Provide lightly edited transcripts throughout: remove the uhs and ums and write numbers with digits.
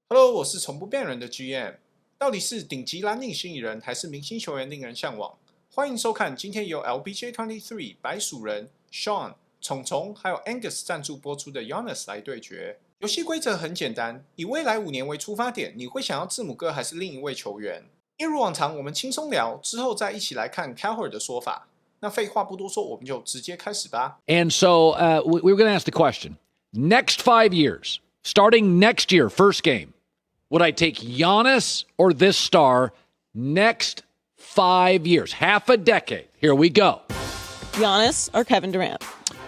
Hello， 我是从不变人的 GM。到底是顶级蓝领吸引人，还是明星球员令人向往？欢迎收看今天由 LBJ23 白鼠人、Sean、虫虫还有 Angus 赞助播出的 Giannis 来对决。游戏规则很简单，以未来5年为出发点，你会想要字母哥还是另一位球员？一如往常，我们轻松聊，之后再一起来看 Cowher 的说法。那废话不多说，我们就直接开始吧。And so we're going to ask the question: next 5 years, starting next year, first game. Would I take Giannis or this star next 5 years? Half a decade. Here we go. Giannis or Kevin Durant?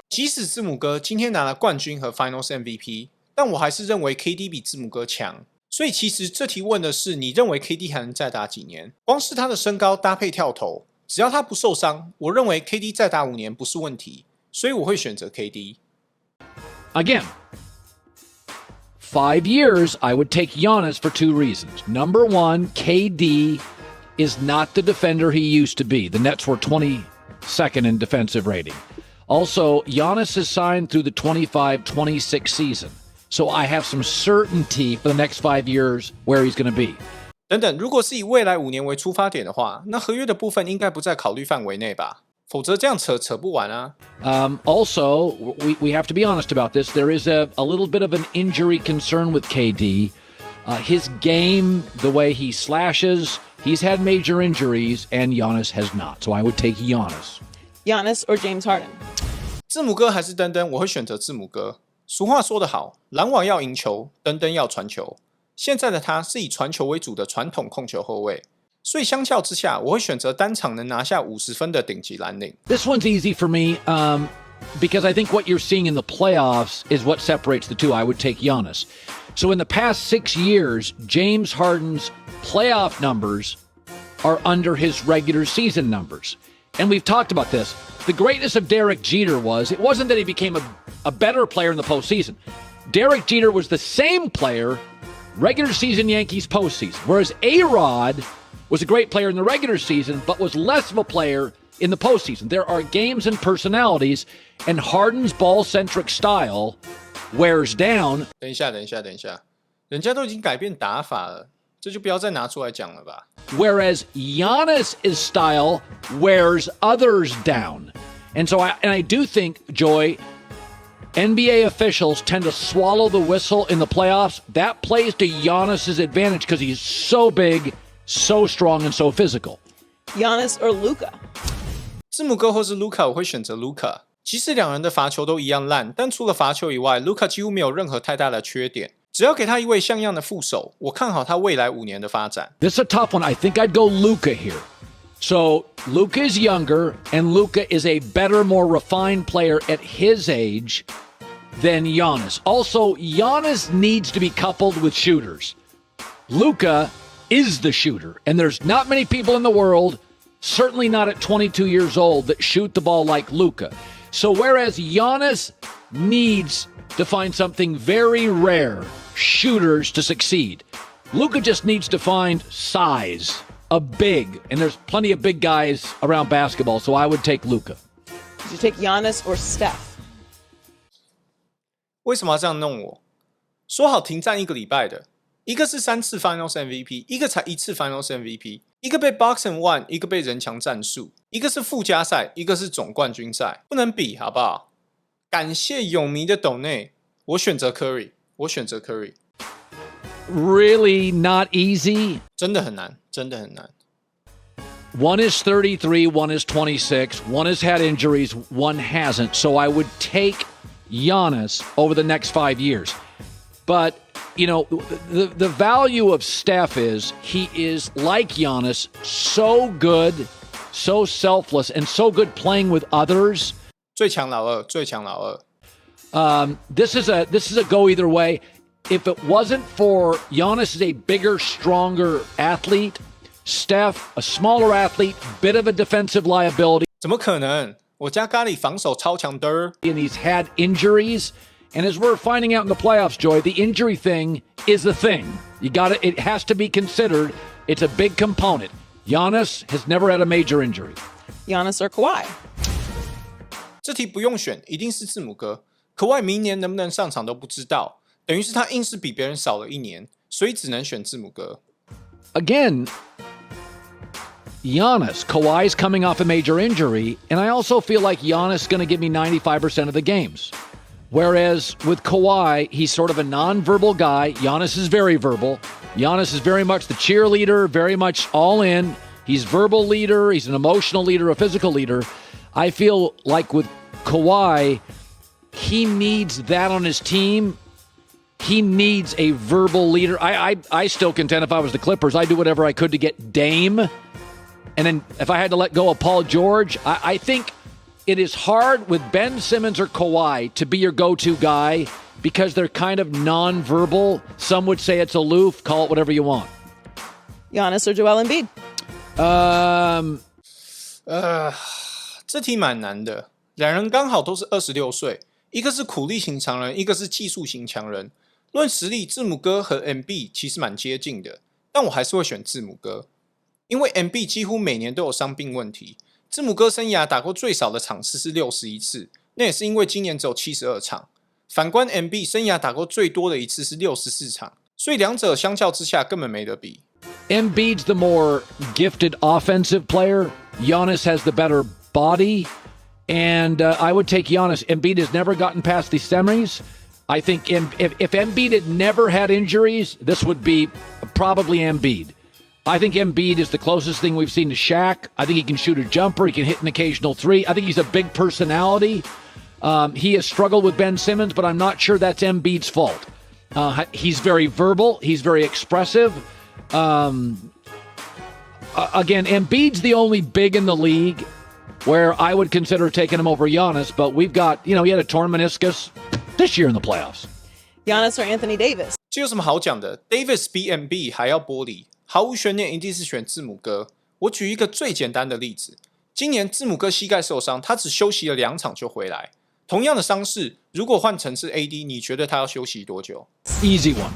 即使字母哥今天拿了冠军和 Finals MVP， 但我还是认为 KD 比字母哥强。所以其实这题问的是你认为 KD 还能再打几年？光是他的身高搭配跳投，只要他不受伤，我认为 KD 再打5年不是问题。所以我会选择 KD。Again.5 years, I would take Giannis for 2 reasons. Number one, KD is not the defender he used to be. The Nets were 22nd in defensive rating. Also, Giannis is signed through the 25-26 season. So I have some certainty for the next 5 years where he's going to be. 等等，如果是以未来5年为出发点的话，那合约的部分应该不在考虑范围内吧？否则这样扯不完啊。Also, we have to be honest about this. There is a little bit of an injury concern with KD. His game, the way he slashes, he's had major injuries, and Giannis has not. So I would take Giannis. Giannis or James Harden? 字母哥还是登登，我会选择字母哥。俗话说得好，篮网要赢球，登登要传球。现在的他是以传球为主的传统控球后卫。所以相较之下，我会选择单场能拿下50分的顶级蓝领。This one's easy for me because I think what you're seeing in the playoffs is what separates the two. I would take Giannis. So in the past 6 years, James Harden's playoff numbers are under his regular season numbers. And we've talked about this. The greatness of Derek Jeter it wasn't that he became a better player in the postseason. Derek Jeter was the same player, regular season Yankees postseason, whereas A-Rod was a great player in the regular season, but was less of a player in the postseason. There are games and personalities, and Harden's ball-centric style wears down. 等一下，人家都已经改变打法了，这就不要再拿出来讲了吧。Whereas Giannis' style wears others down. And so I do think, Joy, NBA officials tend to swallow the whistle in the playoffs. That plays to Giannis' advantage because he's so big, so strong, and so physical. Giannis or Luka? 字母哥或是 Luka， 我会选择 Luka。即使两人的罚球都一样烂，但除了罚球以外 ，Luka 几乎没有任何太大的缺点。只要给他一位像样的副手，我看好他未来5年的发展。This is a tough one. I think I'd go Luka here. So Luka is younger, and Luka is a better, more refined player at his age than Giannis. Also, Giannis needs to be coupled with shooters. Luka is the shooter, and there's not many people in the world, certainly not at 22 years old, that shoot the ball like Luka. So whereas Giannis needs to find something very rare, shooters, to succeed, Luka just needs to find size, a big, and there's plenty of big guys around basketball, so I would take Luka. Did you take Giannis or Steph? 为什么要这样弄我？说好停战1个礼拜的，一个是3次 Finals MVP， 一个才1次 Finals MVP， 一个被 Box and One， 一个被人墙战术，一个是附加赛，一个是总冠军赛，不能比好不好？感谢泳迷的斗内，我选择 Curry。 Really not easy. 真的很难。One is 33, one is 26, one has had injuries, one hasn't. So I would take Giannis over the next 5 years. But, you know, the value of Steph is he is like Giannis, so good, so selfless, and so good playing with others. 最强老二。This is a go either way. If it wasn't for Giannis is a bigger, stronger athlete, Steph, a smaller athlete, bit of a defensive liability. 怎么可能？我家咖喱防守超强的。And he's had injuries. And as we're finding out in the playoffs, Joy, the injury thing is a thing. It has to be considered. It's a big component. Giannis has never had a major injury. Giannis or Kawhi? 这题不用选，一定是字母哥。可外明年能不能上场都不知道，等于是他硬是比别人少了1年。所以只能选字母哥。Again, Giannis, Kawhi's coming off a major injury, and I also feel like Giannis is going to give me 95% of the games. Whereas with Kawhi, he's sort of a non-verbal guy. Giannis is very verbal. Giannis is very much the cheerleader, very much all in. He's a verbal leader. He's an emotional leader, a physical leader. I feel like with Kawhi, he needs that on his team. He needs a verbal leader. I still contend if I was the Clippers, I'd do whatever I could to get Dame. And then if I had to let go of Paul George, I think it is hard with Ben Simmons or Kawhi to be your go-to guy because they're kind of non-verbal. Some would say it's aloof. Call it whatever you want. Giannis or Joel Embiid? 这题蛮难的。两人刚好都是26岁，一个是苦力型强人，一个是技术型强人。论实力，字母哥和 MB 其实蛮接近的，但我还是会选字母哥，因为 MB 几乎每年都有伤病问题。字母哥生涯打过最少的场次是61次，那也是因为今年只有72场。反观 MB 生涯打过最多的一次是64场，所以两者相较之下根本没得比。Embiid's the more gifted offensive player. Giannis has the better body. And I would take Giannis. Embiid has never gotten past the semis. I think if Embiid had never had injuries, this would be probably Embiid. I think Embiid is the closest thing we've seen to Shaq. I think he can shoot a jumper. He can hit an occasional three. I think he's a big personality. He has struggled with Ben Simmons, but I'm not sure that's Embiid's fault. He's very verbal. He's very expressive. Again, Embiid's the only big in the league where I would consider taking him over Giannis, but we've got, he had a torn meniscus this year in the playoffs. Giannis or Anthony Davis? 这有什么好讲的 ？Davis 比 MB 还要玻璃，毫无悬念，一定是选字母哥。我举一个最简单的例子，今年字母哥膝盖受伤，他只休息了2场就回来。同样的伤势，如果换成是 AD， 你觉得他要休息多久 ？Easy one.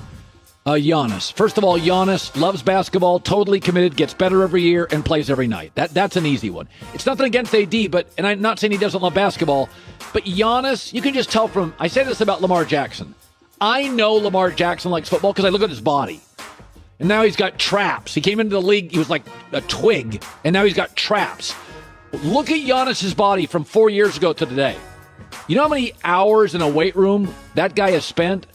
Giannis. First of all, Giannis loves basketball, totally committed, gets better every year, and plays every night. That's an easy one. It's nothing against AD, and I'm not saying he doesn't love basketball, but Giannis, you can just tell from, I say this about Lamar Jackson. I know Lamar Jackson likes football because I look at his body. And now he's got traps. He came into the league, he was like a twig, and now he's got traps. Look at Giannis's body from 4 years ago to today. You know how many hours in a weight room that guy has spent?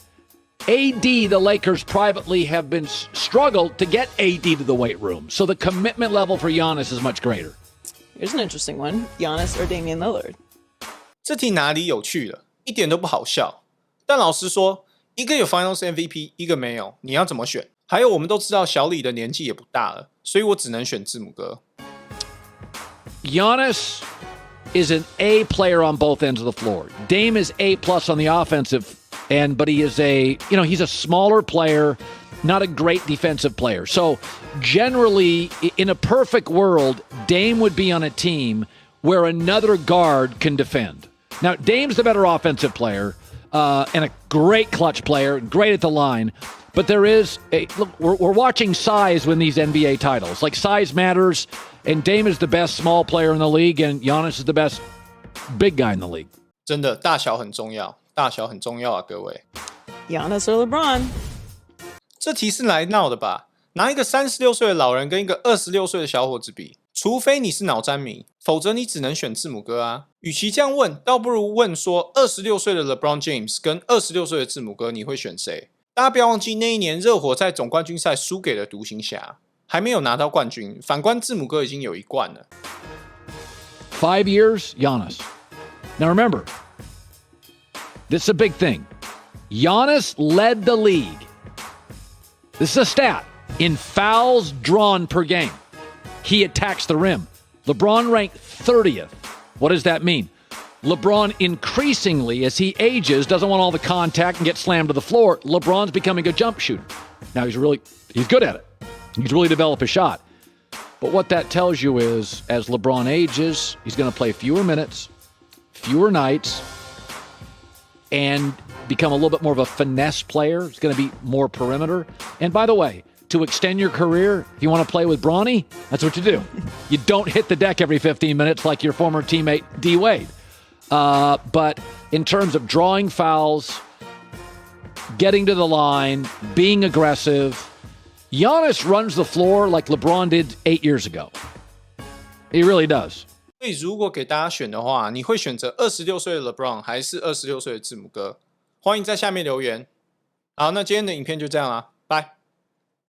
AD, the Lakers privately have been struggled to get AD to the weight room. So the commitment level for Giannis is much greater. Here's an interesting one. Giannis or Damian Lillard? 这题哪里有趣了？一点都不好笑。但老实说，一个有 Finals MVP， 一个没有，你要怎么选？还有我们都知道小李的年纪也不大了，所以我只能选字母哥。Giannis is an A player on both ends of the floor. Dame is A+ on the offensive end, but he is he's a smaller player, not a great defensive player. So generally, in a perfect world, Dame would be on a team where another guard can defend. Now, Dame's the better offensive player and a great clutch player, great at the line. But there is we're watching size win these NBA titles. Like, size matters, and Dame is the best small player in the league, and Giannis is the best big guy in the league. 真的，大小很重要，大小很重要啊，各位。Giannis or LeBron? 这题是来闹的吧？拿一个36岁的老人跟一个26岁的小伙子比，除非你是脑詹迷，否则你只能选字母哥啊。与其这样问，倒不如问说26岁的 LeBron James 跟26岁的字母哥，你会选谁？大家不要忘记，那一年热火在总冠军赛输给了独行侠，还没有拿到冠军。反观字母哥已经有1冠了。5 years, Giannis. Now remember, this is a big thing. Giannis led the league. This is a stat. In fouls drawn per game. He attacks the rim. LeBron ranked 30th. What does that mean? LeBron increasingly, as he ages, doesn't want all the contact and get slammed to the floor. LeBron's becoming a jump shooter. Now he's good at it. He's really developed a shot. But what that tells you is, as LeBron ages, he's going to play fewer minutes, fewer nights, and become a little bit more of a finesse player. He's going to be more perimeter. And by the way, to extend your career, if you want to play with Bronny, that's what you do. You don't hit the deck every 15 minutes like your former teammate D. Wade. But in terms of drawing fouls, getting to the line, being aggressive. Giannis runs the floor like LeBron did 8 years ago. He really does. 所以如果给大家选的话，你会选择26岁的 LeBron 还是26岁的字母哥？欢迎在下面留言。好，那今天的影片就这样啦。